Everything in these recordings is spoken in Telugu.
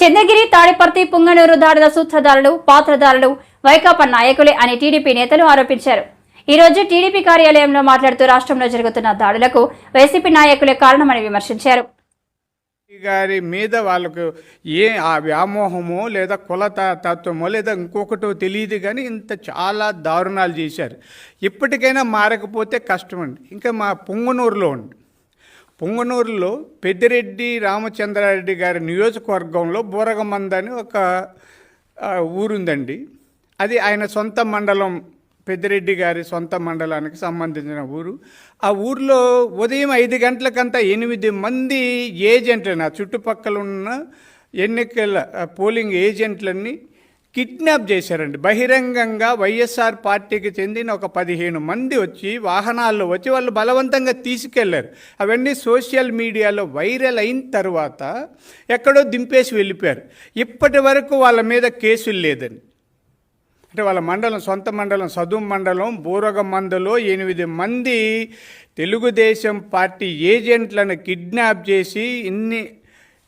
చంద్రగిరి, తాడిపర్తి, పుంగనూరు దాడుల సూత్రధారులు, పాత్రధారులు వైకాపా నాయకులే అని టీడీపీ నేతలు ఆరోపించారు. ఈ రోజు టీడీపీ కార్యాలయంలో మాట్లాడుతూ రాష్ట్రంలో జరుగుతున్న దాడులకు వైసీపీ నాయకులే కారణమని విమర్శించారు. గారి మీద వాళ్ళకు ఆ వ్యామోహమో లేదా తత్వమో లేదా ఇంకొకటో తెలియదు, కానీ ఇంత చాలా దారుణాలు చేశారు. ఇప్పటికైనా మారకపోతే కష్టమండి. ఇంకా మా పొంగనూరులో పెద్దిరెడ్డి రామచంద్రారెడ్డి గారి నియోజకవర్గంలో బూరగమంద అని ఒక ఊరుందండి. అది ఆయన సొంత మండలం, పెద్దిరెడ్డి గారి సొంత మండలానికి సంబంధించిన ఊరు. ఆ ఊర్లో ఉదయం 5 గంటలకంతా 8 మంది ఏజెంట్లను, ఆ చుట్టుపక్కల ఉన్న ఎన్నికల పోలింగ్ ఏజెంట్లన్నీ కిడ్నాప్ చేశారండి. బహిరంగంగా వైఎస్ఆర్ పార్టీకి చెందిన ఒక 15 మంది వచ్చి వాహనాల్లో వచ్చి వాళ్ళు బలవంతంగా తీసుకెళ్లారు. అవన్నీ సోషల్ మీడియాలో వైరల్ అయిన తర్వాత ఎక్కడో దింపేసి వెళ్ళిపోయారు. ఇప్పటి వరకు వాళ్ళ మీద కేసులు లేదండి. అంటే వాళ్ళ మండలం, సొంత మండలం, సదుం మండలం బూరగమందలో 8 మంది తెలుగుదేశం పార్టీ ఏజెంట్లను కిడ్నాప్ చేసి ఇన్ని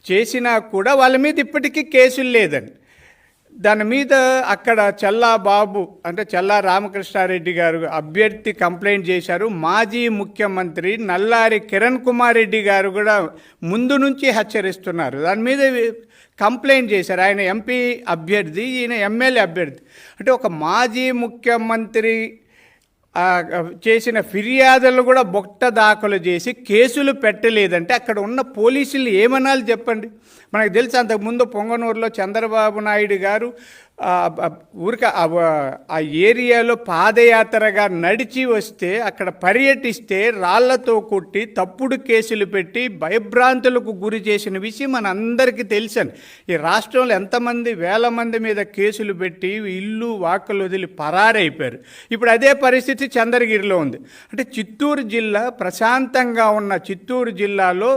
చేసినా కూడా వాళ్ళ మీద ఇప్పటికీ కేసులు లేదండి. దాని మీద అక్కడ చల్లాబాబు అంటే చల్లా రామకృష్ణారెడ్డి గారు అభ్యర్థి కంప్లైంట్ చేశారు. మాజీ ముఖ్యమంత్రి నల్లారి కిరణ్ కుమార్ రెడ్డి గారు కూడా ముందు నుంచి హెచ్చరిస్తున్నారు. దాని మీద కంప్లైంట్ చేశారు. ఆయన ఎంపీ అభ్యర్థి, ఈయన ఎమ్మెల్యే అభ్యర్థి. అంటే ఒక మాజీ ముఖ్యమంత్రి చేసిన ఫిర్యాదులు కూడా బొట్ట దాఖలు చేసి కేసులు పెట్టలేదంటే అక్కడ ఉన్న పోలీసులు ఏమనాలి చెప్పండి. మనకు తెలుసు, అంతకుముందు పొంగనూరులో చంద్రబాబు నాయుడు గారు ఆ ఏరియాలో పాదయాత్రగా నడిచి వస్తే అక్కడ పర్యటిస్తే రాళ్లతో కొట్టి తప్పుడు కేసులు పెట్టి భయభ్రాంతులకు గురి చేసిన విషయం మన అందరికీ తెలుసండి. ఈ రాష్ట్రంలో ఎంతమంది వేల మంది మీద కేసులు పెట్టి ఇల్లు వాకలు వదిలి పరారైపోయారు. ఇప్పుడు అదే పరిస్థితి చంద్రగిరిలో ఉంది. అంటే చిత్తూరు జిల్లా, ప్రశాంతంగా ఉన్న చిత్తూరు జిల్లాలో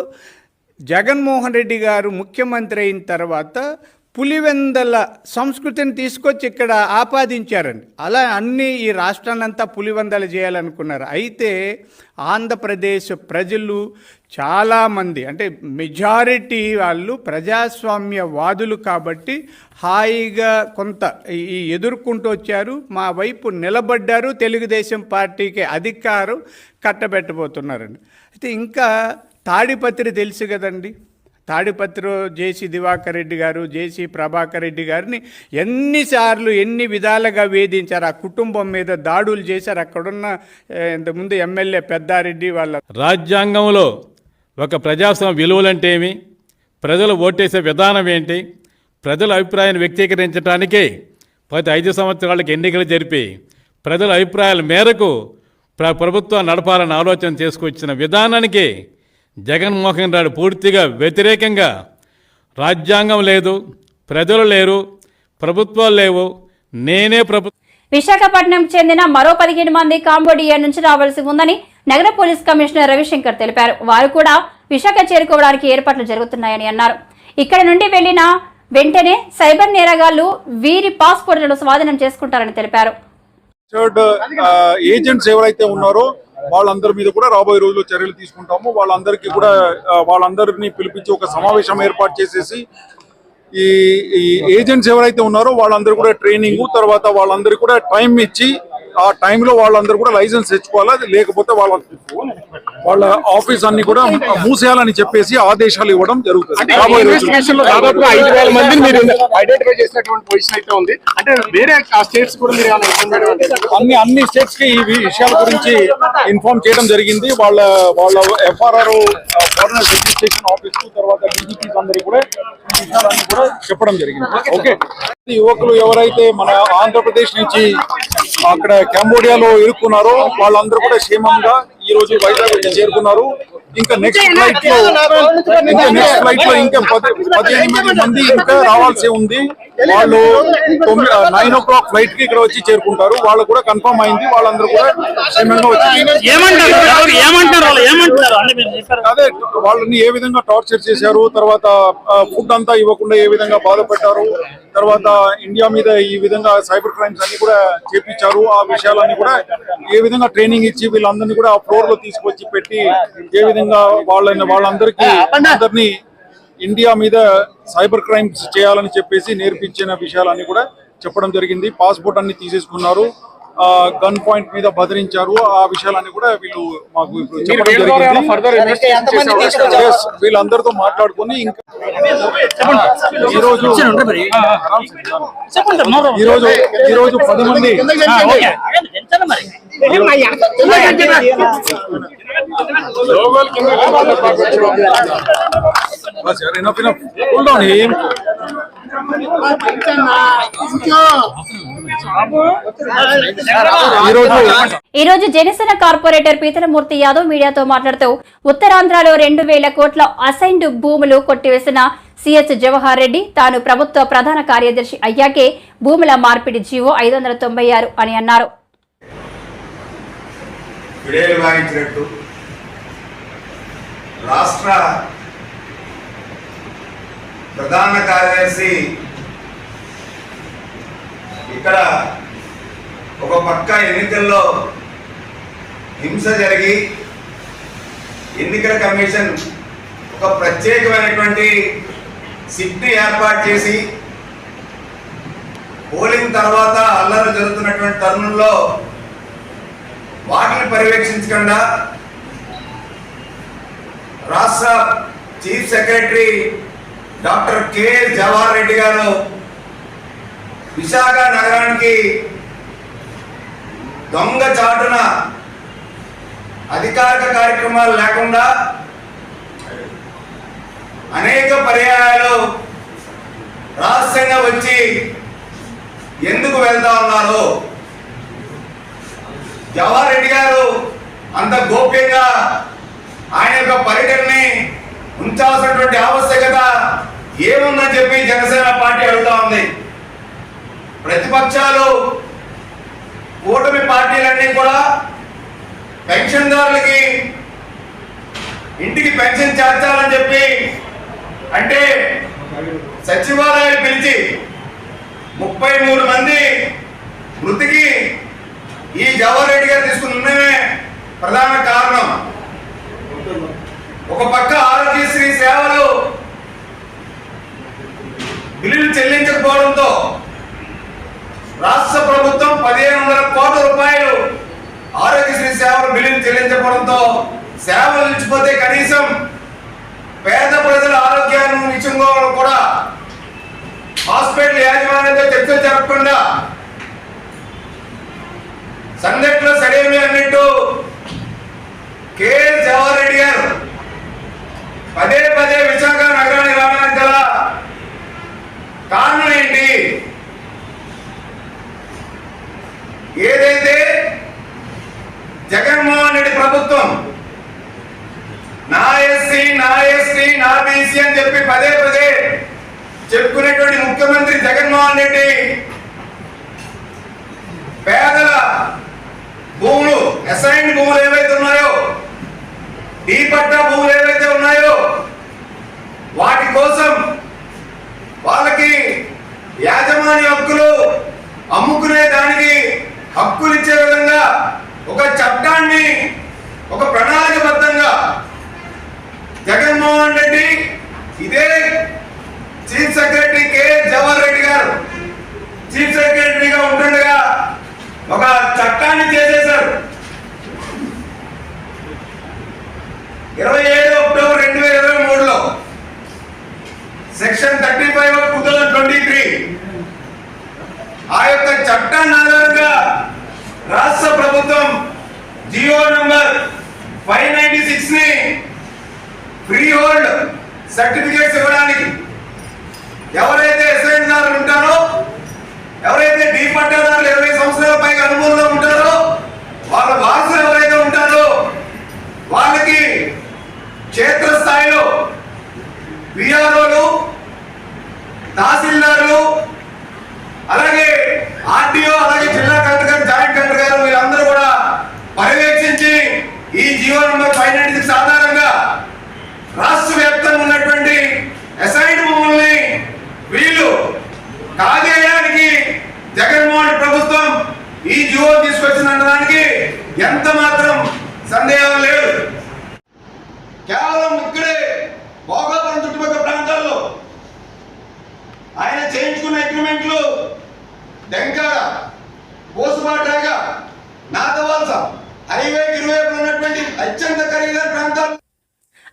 జగన్మోహన్ రెడ్డి గారు ముఖ్యమంత్రి అయిన తర్వాత పులివెందల సంస్కృతిని తీసుకొచ్చి ఇక్కడ ఆపాదించారండి. అలా అన్నీ ఈ రాష్ట్రాన్నంతా పులివెందలు చేయాలనుకున్నారు. అయితే ఆంధ్రప్రదేశ్ ప్రజలు చాలామంది, అంటే మెజారిటీ వాళ్ళు ప్రజాస్వామ్యవాదులు కాబట్టి హాయిగా కొంత ఎదుర్కొంటూ వచ్చారు. మా వైపు నిలబడ్డారు. తెలుగుదేశం పార్టీకి అధికారం కట్టబెట్టబోతున్నారండి. అయితే ఇంకా తాడిపత్రి తెలుసు కదండి. తాడిపత్రిలో జేసీ దివాకర్ రెడ్డి గారు, జేసీ ప్రభాకర్ రెడ్డి గారిని ఎన్నిసార్లు ఎన్ని విధాలుగా వేధించారు. ఆ కుటుంబం మీద దాడులు చేశారు. అక్కడున్న ఇంతకుముందు ఎమ్మెల్యే పెద్దారెడ్డి వాళ్ళ రాజ్యాంగంలో ఒక ప్రజాస్వామ్య విలువలంటే ఏమి, ప్రజలు ఓటేసే విధానం ఏంటి, ప్రజల అభిప్రాయాన్ని వ్యక్తీకరించడానికే ప్రతి 5 సంవత్సరాలకు ఎన్నికలు జరిపి ప్రజల అభిప్రాయాల మేరకు ప్రభుత్వాన్ని నడపాలని ఆలోచన చేసుకొచ్చిన విధానానికి జగన్మోహన్ రెడ్డి పూర్తిగా వ్యతిరేకంగా రాజ్యాంగం లేదు, ప్రజలు లేరు, ప్రభుత్వాలు లేవు, నేనే విశాఖపట్నంకు చెందిన మరో 15 మంది కాంబోడియా నుంచి రావాల్సి ఉందని నగర పోలీస్ కమిషనర్ రవిశంకర్ తెలిపారు. వారు కూడా విశాఖ చేరుకోవడానికి ఏర్పాట్లు జరుగుతున్నాయని అన్నారు. ఇక్కడ నుండి వెళ్లిన వెంటనే సైబర్ నేరగాళ్లు వీరి పాస్పోర్ట్లను స్వాధీనం చేసుకుంటారని తెలిపారు. ఏజెంట్స్ ఎవరైతే ఉన్నారో వాళ్ళందరి మీద కూడా రాబోయే రోజుల్లో చర్యలు తీసుకుంటాము. వాళ్ళందరికీ కూడా వాళ్ళందరినీ పిలిపించి ఒక సమావేశం ఏర్పాటు చేసేసి ఈ ఏజెంట్స్ ఎవరైతే ఉన్నారో వాళ్ళందరూ కూడా ట్రైనింగ్, తర్వాత వాళ్ళందరికీ కూడా టైం ఇచ్చి ఆ టైంలో వాళ్ళందరూ కూడా లైసెన్స్ తెచ్చుకోవాలి. లేకపోతే వాళ్ళ ఆఫీస్ అన్ని కూడా మూసేయాలని చెప్పేసి ఆదేశాలు ఇవ్వడం జరుగుతుంది. అన్ని స్టేట్స్ కి ఈ విషయాల గురించి ఇన్ఫార్మ్ చేయడం జరిగింది. వాళ్ళ FRR ఫారినర్ రిజిస్ట్రేషన్ ఆఫీస్, తర్వాత DGPs అందరికీ కూడా ఈ విషయాలన్నీ కూడా చెప్పడం జరిగింది. ఓకే, యువకులు ఎవరైతే మన ఆంధ్రప్రదేశ్ నుంచి అక్కడ కంబోడియాలో ఇరుక్కున్నారో వాళ్ళందరూ కూడా క్షేమంగా ఈ రోజు వైజాగ్ వచ్చి చేరుకున్నారు. ఇంకా నెక్స్ట్ ఫ్లైట్ లో ఇంకా 18 మంది ఇంకా రావాల్సి ఉంది. వాళ్ళు 9 o'clock ఫ్లైట్ కి ఇక్కడ వచ్చి చేరుకుంటారు. వాళ్ళు కూడా కన్ఫర్మ్ అయింది. వాళ్ళందరూ కూడా క్షేమంగా వచ్చి అదే వాళ్ళని ఏ విధంగా టార్చర్ చేశారు, తర్వాత ఫుడ్ అంతా ఇవ్వకుండా ఏ విధంగా బాధపెట్టారు, తర్వాత ఇండియా మీద ఈ విధంగా సైబర్ క్రైమ్స్ అన్ని కూడా చేపించారు. ఆ విషయాలన్నీ కూడా ఏ విధంగా ట్రైనింగ్ ఇచ్చి వీళ్ళందరినీ కూడా ఆ ఫ్లోర్ లో తీసుకొచ్చి పెట్టి ఏ విధంగా వాళ్ళందరినీ ఇండియా మీద సైబర్ క్రైమ్స్ చేయాలని చెప్పేసి నేర్పించిన విషయాలన్నీ కూడా చెప్పడం జరిగింది. పాస్పోర్ట్ అన్ని తీసేసుకున్నారు, గన్ పాయింట్ మీద భద్రించారు. ఆ విషయాలన్నీ కూడా వీళ్ళు మాకు ఇప్పుడు చెప్పడం జరిగింది. Yes, వీళ్ళందరితో మాట్లాడుకొని ఇంకా ఈరోజు 10 మంది ఈ రోజు జనసేన కార్పొరేటర్ పీతలమూర్తి యాదవ్ మీడియాతో మాట్లాడుతూ ఉత్తరాంధ్రలో 2,000 కోట్ల అసైన్డ్ భూములు కొట్టివేసిన సిఎస్ జవహర్ రెడ్డి తాను ప్రభుత్వ ప్రధాన కార్యదర్శి అయ్యాకే భూముల మార్పిడి జీవో 596 అని అన్నారు. రాష్ట్ర ప్రధాన కార్యదర్శి ఇక్కడ ఒక పక్క ఎన్నికల్లో హింస జరిగి ఎన్నికల కమిషన్ ఒక ప్రత్యేకమైనటువంటి సిట్ని ఏర్పాటు చేసి పోలింగ్ తర్వాత అల్లరి జరుగుతున్నటువంటి తరుణంలో వాటిని పర్యవేక్షించకుండా రాష్ట్ర chief secretary doctor K Jawahar Reddy గారు విశాఖ నగరానికి దొంగ చాటున అధికారిక కార్యక్రమాలు లేకుండా అనేక పర్యాయాలు రహస్యంగా వచ్చి ఎందుకు వెళ్తా ఉన్నారు? జవహర్ రెడ్డి గారు అంత గోప్యంగా ఆయన యొక్క పర్యటనని ఉంచాల్సినటువంటి ఆవశ్యకత ఏముందని చెప్పి జనసేన పార్టీ అడుగుతా ఉంది. ప్రతిపక్షాలు కూటమి పార్టీలన్నీ కూడా పెన్షన్దారులకి ఇంటికి పెన్షన్ చేర్చాలని చెప్పి అంటే సచివాలయాలు పిలిచి 33 మంది మృతికి ఈ జవహర్ రెడ్డి గారు తీసుకున్నమే ప్రధాన కారణం. ఒక పక్క ఆరోగ్యశ్రీ సేవలు బిల్లులు చెల్లించకపోవడంతో రాష్ట్ర ప్రభుత్వం 1,500 కోట్ల రూపాయలు ఆరోగ్యశ్రీ సేవలు బిల్లులు చెల్లించకపోవడంతో సేవలు నిలిచిపోతే కనీసం పేద ప్రజల ఆరోగ్యాన్ని విషయంలో కూడా హాస్పిటల్ యాజమాన్యంతో చర్చలు జరపకుండా సంఘటనలో సరైనవి అన్నట్టు కె జవహర్ రెడ్డి గారు పదే విశాఖ నగరానికి రావడానికి గల కారణం ఏంటి? ఏదైతే జగన్మోహన్ రెడ్డి ప్రభుత్వం నా ఎస్సీ నా ఎస్టీ నా బీసీ అని చెప్పి పదే చెప్పుకునేటువంటి ముఖ్యమంత్రి జగన్మోహన్ రెడ్డి పేదల భూములు అసైన్డ్ భూములు ఏవైతే ఉన్నాయో, డీ పట్టా భూములు ఏవైతే ఉన్నాయో వాటి కోసం వాళ్ళకి యాజమాన్య హక్కులు అమ్ముకునే దానికి హక్కులు ఇచ్చే విధంగా ఒక చట్టాన్ని ఒక ప్రణాళికబద్ధంగా జగన్మోహన్ రెడ్డి ఇదే chief secretary K Jawahar Reddy గారు చీఫ్ సెక్రటరీగా ఉంటుండగా ఒక చట్టాన్ని చేసేశారు. 27 అక్టోబర్ 2023లో సెక్షన్ 35 of 2023 ఆ యొక్క చట్టాన్ని ఆధారంగా రాష్ట్ర ప్రభుత్వం జియో నంబర్ 596 ని ఫ్రీ హోల్డ్ సర్టిఫికేట్స్ ఇవ్వడానికి ఎవరైతే అసైన్దారులు ఉంటారో, ఎవరైతే డీ పట్టాదారులు 20 సంవత్సరాల పైగా అనుభవంలో ఉంటారో, వాళ్ళ వారసులు ఎవరైతే ఉంటారో వాళ్ళకి క్షేత్రస్థాయిలో విఆర్ఓలు, తహసీల్దారులు, అలాగే ఆర్టీఓ, అలాగే జిల్లా కలెక్టర్ గారు, జాయింట్ కలెక్టర్ గారు వీళ్ళందరూ కూడా పర్యవేక్షించి ఈ జియో నంబర్ 596 ఆధారంగా రాష్ట్ర వ్యాప్తంగా ఉన్నటువంటి అసైన్డ్ భూముల్ని వీళ్ళు కాజేయడానికి జగన్మోహన్ ప్రభుత్వం ఈ జియో తీసుకొచ్చిందనడానికి ఎంత మాత్రం సందేహం లేదు. కేవలం ఇక్కడే భోగాపురం చుట్టుపక్కల ప్రాంతాలు మాటలు, ఆయన చేయించుకున్న అగ్రిమెంట్లు దెంకాడ, కోసుబాటాగా, నాగవలస హైవేకి ఇరువైపులు ఉన్నటువంటి అత్యంత ఖరీదైన ప్రాంతాలు.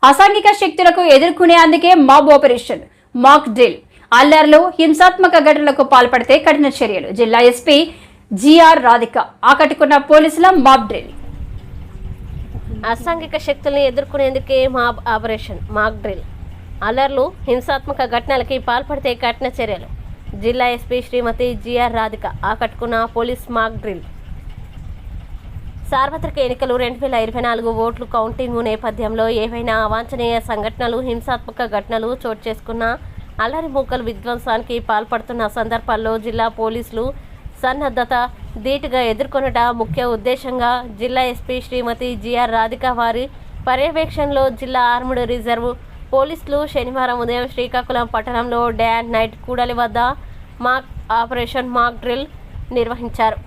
అసాంఘిక శక్తులకు ఎదుర్కొనేందుకే మాబ్ ఆపరేషన్, మాక్ డ్రిల్. అల్లర్లు, హింసాత్మక ఘటనలకు పాల్పడితే కఠిన చర్యలు. జిల్లా ఎస్పీ జిఆర్ రాధిక ఆకట్టుకున్న పోలీసుల మాబ్ డ్రిల్. అసాంఘిక శక్తుల్ని ఎదుర్కొనేందుకే మాబ్ ఆపరేషన్, మాక్ డ్రిల్. అల్లర్లు, హింసాత్మక ఘటనలకి పాల్పడితే కఠిన చర్యలు. జిల్లా ఎస్పీ శ్రీమతి జిఆర్ రాధిక ఆకట్టుకున్న పోలీస్ మాక్ డ్రిల్. సార్వత్రిక ఎన్నికలు 2024 ఓట్లు కౌంటింగ్ నేపథ్యంలో ఏవైనా అవాంఛనీయ సంఘటనలు, హింసాత్మక ఘటనలు చోటు చేసుకున్న అల్లరి మూకలు విధ్వంసానికి పాల్పడుతున్న సందర్భాల్లో జిల్లా పోలీసులు సన్నద్ధత ధీటుగా ఎదుర్కొనట ముఖ్య ఉద్దేశంగా జిల్లా ఎస్పీ శ్రీమతి జిఆర్ రాధిక వారి పర్యవేక్షణలో జిల్లా ఆర్మ్డ్ రిజర్వ్ పోలీసులు శనివారం ఉదయం శ్రీకాకుళం పట్టణంలో డే అండ్ నైట్ కూడలి వద్ద మాక్ ఆపరేషన్ మాక్ డ్రిల్ నిర్వహించారు.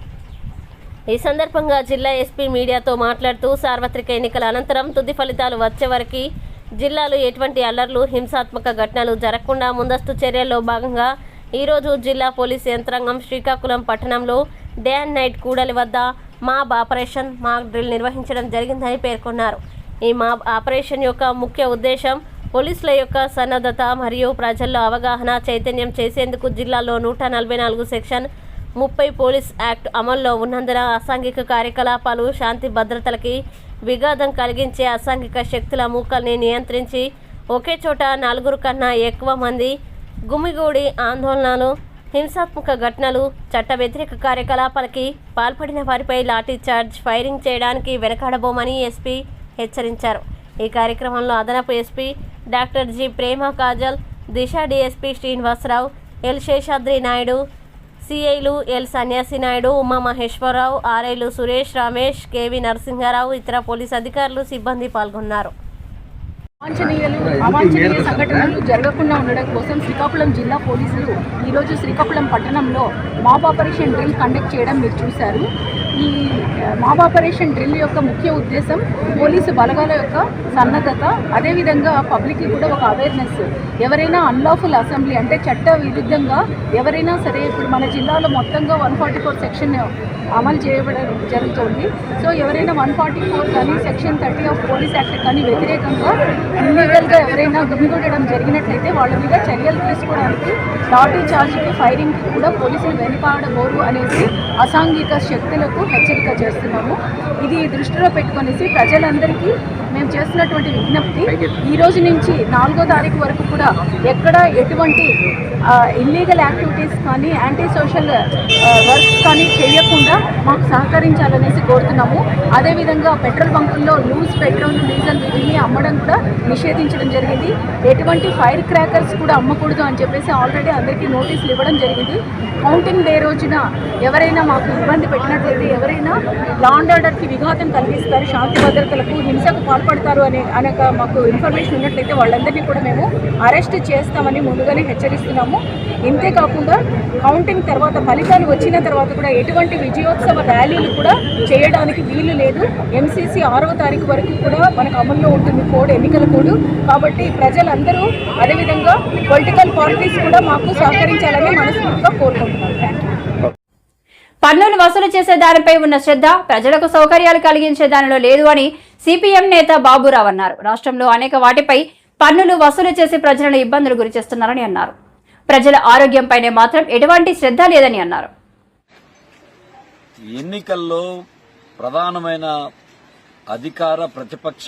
ఈ సందర్భంగా జిల్లా ఎస్పీ మీడియాతో మాట్లాడుతూ సార్వత్రిక ఎన్నికల అనంతరం తుది ఫలితాలు వచ్చే వరకు జిల్లాలో ఎటువంటి అల్లర్లు, హింసాత్మక ఘటనలు జరగకుండా ముందస్తు చర్యల్లో భాగంగా ఈరోజు జిల్లా పోలీస్ యంత్రాంగం శ్రీకాకుళం పట్టణంలో డే అండ్ నైట్ కూడలి వద్ద మాబ్ ఆపరేషన్ మాక్ డ్రిల్ నిర్వహించడం జరిగిందని పేర్కొన్నారు. ఈ మాబ్ ఆపరేషన్ యొక్క ముఖ్య ఉద్దేశం పోలీసుల యొక్క సన్నద్ధత మరియు ప్రజల్లో అవగాహన చైతన్యం చేసేందుకు. జిల్లాలో 144 సెక్షన్ 30 పోలీస్ యాక్ట్ అమల్లో ఉన్నందున అసాంఘిక కార్యకలాపాలు, శాంతి భద్రతలకి విఘాతం కలిగించే అసాంఘిక శక్తుల మూకల్ని నియంత్రించి ఒకే చోట 4 కన్నా ఎక్కువ మంది గుమిగూడి ఆందోళనలు, హింసాత్మక ఘటనలు, చట్ట వ్యతిరేక కార్యకలాపాలకి పాల్పడిన వారిపై లాఠీ చార్జ్, ఫైరింగ్ చేయడానికి వెనకాడబోమని ఎస్పీ హెచ్చరించారు. ఈ కార్యక్రమంలో అదనపు SP doctor G Prema Kajal, Disha DSP Srinivasarao, L Seshadri Naidu, సిఐలు ఎల్ సన్యాసి నాయుడు, ఉమా మహేశ్వరరావు, ఆర్ఐలు సురేష్, రమేష్, కేవి నరసింహారావు, ఇతర పోలీస్ అధికారులు, సిబ్బంది పాల్గొన్నారు. అవాంఛనీయ సంఘటనలు జరగకుండా ఉండడం కోసం శ్రీకాకుళం జిల్లా పోలీసులు ఈరోజు శ్రీకాకుళం పట్టణంలో మాబ్ ఆపరేషన్ డ్రిల్ కండక్ట్ చేయడం మీరు చూశారు. ఈ మాబ్ ఆపరేషన్ డ్రిల్ యొక్క ముఖ్య ఉద్దేశం పోలీసు బలగాల యొక్క సన్నద్ధత, అదేవిధంగా పబ్లిక్కి కూడా ఒక అవేర్నెస్. ఎవరైనా అన్లాఫుల్ అసెంబ్లీ అంటే చట్ట విరుద్ధంగా ఎవరైనా సరే, ఇప్పుడు మన జిల్లాలో మొత్తంగా 144 సెక్షన్ అమలు చేయబడడం జరుగుతుంది. సో ఎవరైనా 144 కానీ సెక్షన్ 30 ఆఫ్ పోలీస్ యాక్ట్ కానీ వ్యతిరేకంగా ఇల్లీగల్గా ఎవరైనా గుమిగూడడం జరిగినట్లయితే వాళ్ళ మీద చర్యలు తీసుకోవడానికి, లాఠీ చార్జ్కి, ఫైరింగ్కి కూడా పోలీసులు వెనుకాడబోరు అనేసి అసాంఘిక శక్తులకు హెచ్చరిక చేస్తున్నాము. ఇది దృష్టిలో పెట్టుకొనేసి ప్రజలందరికీ మేము చేస్తున్నటువంటి విజ్ఞప్తి, ఈ రోజు నుంచి 4వ తారీఖు వరకు కూడా ఎక్కడ ఎటువంటి ఇల్లీగల్ యాక్టివిటీస్ కానీ, యాంటీ సోషల్ వర్క్స్ కానీ చేయకుండా మాకు సహకరించాలనేసి కోరుతున్నాము. అదేవిధంగా పెట్రోల్ బంకుల్లో లూజ్ పెట్రోల్, డీజిల్ వీటిని అమ్మడం కూడా నిషేధించడం జరిగింది. ఎటువంటి ఫైర్ క్రాకర్స్ కూడా అమ్మకూడదు అని చెప్పేసి ఆల్రెడీ అందరికీ నోటీసులు ఇవ్వడం జరిగింది. కౌంటింగ్ డే రోజున ఎవరైనా మాకు ఇబ్బంది పెట్టినట్లయితే, ఎవరైనా లా అండ్ ఆర్డర్కి విఘాతం కలిగిస్తారు, శాంతి భద్రతలకు హింసకు పాల్పడతారు అనే మాకు ఇన్ఫర్మేషన్ ఉన్నట్లయితే వాళ్ళందరినీ కూడా మేము అరెస్ట్ చేస్తామని ముందుగానే హెచ్చరిస్తున్నాము. ఇంతేకాకుండా కౌంటింగ్ తర్వాత, ఫలితాలు వచ్చిన తర్వాత కూడా ఎటువంటి విజయోత్సవ ర్యాలీలు కూడా చేయడానికి వీలు లేదు. ఎంసీసీ 6వ తారీఖు వరకు కూడా మనకు అమల్లో ఉంటుంది కోడ్, ఎన్నికల కోడ్. కాబట్టి ప్రజలందరూ, అదేవిధంగా పొలిటికల్ పార్టీస్ కూడా మాకు సహకరించాలని మనస్ఫూర్తిగా కోరుకుంటున్నాం. పన్నులు వసూలు చేసే దానిపై ఉన్న శ్రద్ధ ప్రజలకు సౌకర్యాలు కలిగించే దానిలో లేదు అని సిపిఎం నేత బాబురావు అన్నారు. రాష్ట్రంలో అనేక వాటిపై పన్నులు వసూలు చేసి ప్రజలను ఇబ్బందులు గురిచేస్తున్నారని అన్నారు. ప్రజల ఆరోగ్యంపైనే మాత్రం ఎటువంటి శ్రద్ధ లేదని అన్నారు. ఎన్నికల్లో ప్రధానమైన అధికార ప్రతిపక్ష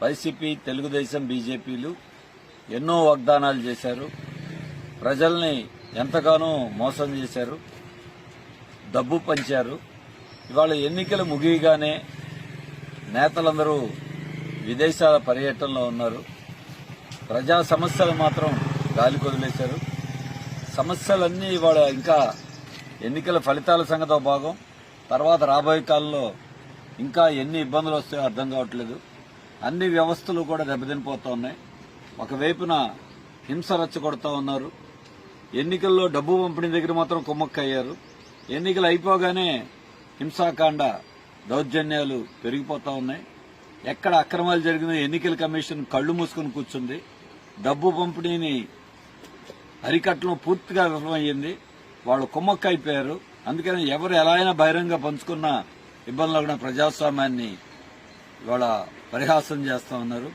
వైసీపీ, తెలుగుదేశం, బీజేపీలు ఎన్నో వాగ్దానాలు చేశారు. ప్రజల్ని ఎంతగానో మోసం చేశారు, డబ్బు పంచారు. ఇవాళ ఎన్నికలు ముగియగానే నేతలందరూ విదేశాల పర్యటనలో ఉన్నారు. ప్రజా సమస్యలు మాత్రం గాలి కొదిలేశారు. సమస్యలన్నీ ఇవాళ ఇంకా ఎన్నికల ఫలితాల సంగతో భాగం. తర్వాత రాబోయే కాలంలో ఇంకా ఎన్ని ఇబ్బందులు వస్తాయో అర్థం కావట్లేదు. అన్ని వ్యవస్థలు కూడా దెబ్బతినిపోతూ ఉన్నాయి. ఒకవైపున హింస రెచ్చగొడతా ఉన్నారు. ఎన్నికల్లో డబ్బు పంపిణీ దగ్గర మాత్రం కుమ్మక్కయ్యారు. ఎన్నికలు అయిపోగానే హింసాకాండ, దౌర్జన్యాలు పెరిగిపోతా ఉన్నాయి. ఎక్కడ అక్రమాలు జరిగినా ఎన్నికల కమిషన్ కళ్లు మూసుకుని కూర్చుంది. డబ్బు పంపిణీని అరికట్టడం పూర్తిగా విఫలమయ్యింది. వాళ్ళు కుమ్మక్కైపోయారు. అందుకని ఎవరు ఎలా అయినా బహిరంగ పంచుకున్న ఇబ్బందులు కూడా ప్రజాస్వామ్యాన్ని ఇవాళ పరిహాసం చేస్తా ఉన్నారు.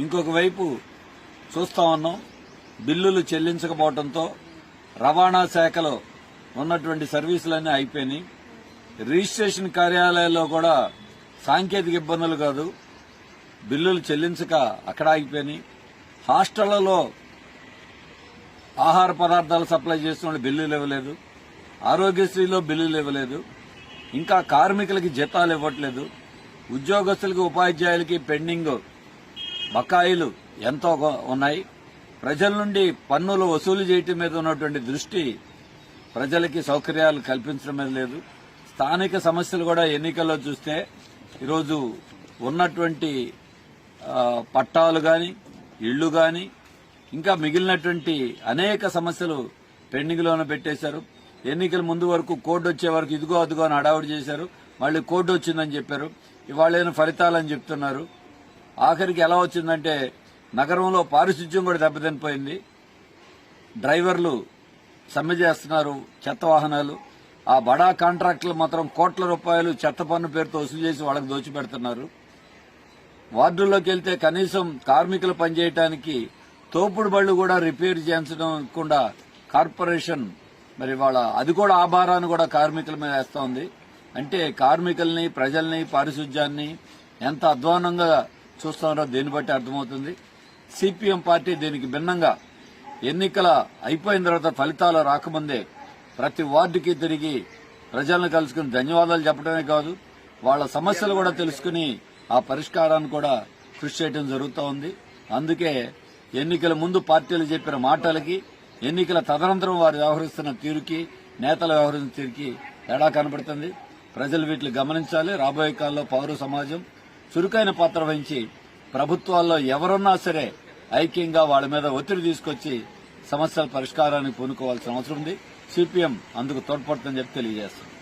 ఇంకొక వైపు చూస్తా ఉన్నాం, బిల్లులు చెల్లించకపోవడంతో రవాణా శాఖలో ఉన్నటువంటి సర్వీసులన్నీ అయిపోయినాయి. రిజిస్ట్రేషన్ కార్యాలయాల్లో కూడా సాంకేతిక ఇబ్బందులు కాదు, బిల్లులు చెల్లించక అక్కడ ఆగిపోయినాయి. హాస్టళ్లలో ఆహార పదార్థాలు సప్లై చేస్తున్న బిల్లులు ఇవ్వలేదు, ఆరోగ్యశ్రీలో బిల్లులు ఇవ్వలేదు, ఇంకా కార్మికులకి జీతాలు ఇవ్వట్లేదు, ఉద్యోగస్తులకి ఉపాధ్యాయులకి పెండింగ్ బకాయిలు ఎంతో ఉన్నాయి. ప్రజల నుండి పన్నులు వసూలు చేయటం మీద ఉన్నటువంటి దృష్టి ప్రజలకి సౌకర్యాలు కల్పించడం మీద లేదు. స్థానిక సమస్యలు కూడా ఎన్నికల్లో చూస్తే ఈరోజు ఉన్నటువంటి పట్టాలు గాని ఇళ్లు గాని ఇంకా మిగిలినటువంటి అనేక సమస్యలు పెండింగ్ లోనే పెట్టేశారు. ఎన్నికల ముందు వరకు కోడ్ వచ్చే వరకు ఇదిగో అదిగో అని హడావుడి చేశారు. మళ్లీ కోడ్ వచ్చిందని చెప్పారు, ఇవాళ ఫలితాలని చెప్తున్నారు. ఆఖరికి ఎలా వచ్చిందంటే నగరంలో పారిశుధ్యం కూడా దెబ్బతినిపోయింది. డ్రైవర్లు సమ్మె చేస్తున్నారు, చెత్త వాహనాలు. ఆ బడా కాంట్రాక్టులు మాత్రం కోట్ల రూపాయలు చెత్త పన్ను పేరుతో వసూలు చేసి వాళ్ళకి దోచిపెడుతున్నారు. వార్డుల్లోకి వెళ్తే కనీసం కార్మికులు పనిచేయడానికి తోపుడు బళ్లు కూడా రిపేర్ చేయించకుండా కార్పొరేషన్ మరి వాళ్ళ అది కూడా ఆ భారాన్ని కూడా కార్మికుల మీద వేస్తా ఉంది. అంటే కార్మికుల్ని, ప్రజల్ని, పారిశుధ్యాన్ని ఎంత అధ్వానంగా చూస్తున్నారో దీన్ని బట్టి అర్థమవుతుంది. సిపిఎం పార్టీ దీనికి భిన్నంగా ఎన్నికల అయిపోయిన తర్వాత ఫలితాలు రాకముందే ప్రతి వార్డుకి తిరిగి ప్రజలను కలుసుకుని ధన్యవాదాలు చెప్పడమే కాదు, వాళ్ళ సమస్యలు కూడా తెలుసుకుని ఆ పరిష్కారాన్ని కూడా కృషి చేయడం జరుగుతూ ఉంది. అందుకే ఎన్నికల ముందు పార్టీలు చెప్పిన మాటలకి, ఎన్నికల తదనంతరం వారు వ్యవహరిస్తున్న తీరుకి, నేతలు వ్యవహరిస్తున్న తీరుకి తేడా కనబడుతుంది. ప్రజలు వీటిని గమనించాలి. రాబోయే కాలంలో పౌర సమాజం చురుకైన పాత్ర వహించి ప్రభుత్వాల్లో ఎవరున్నా సరే ఐక్యంగా వాళ్ళ మీద ఒత్తిడి తీసుకొచ్చి సమస్యల పరిష్కారానికి పూనుకోవాల్సిన అవసరం ఉంది. సిపిఎం అందుకు తోడ్పడుతుందని చెప్పి తెలియజేస్తుంది.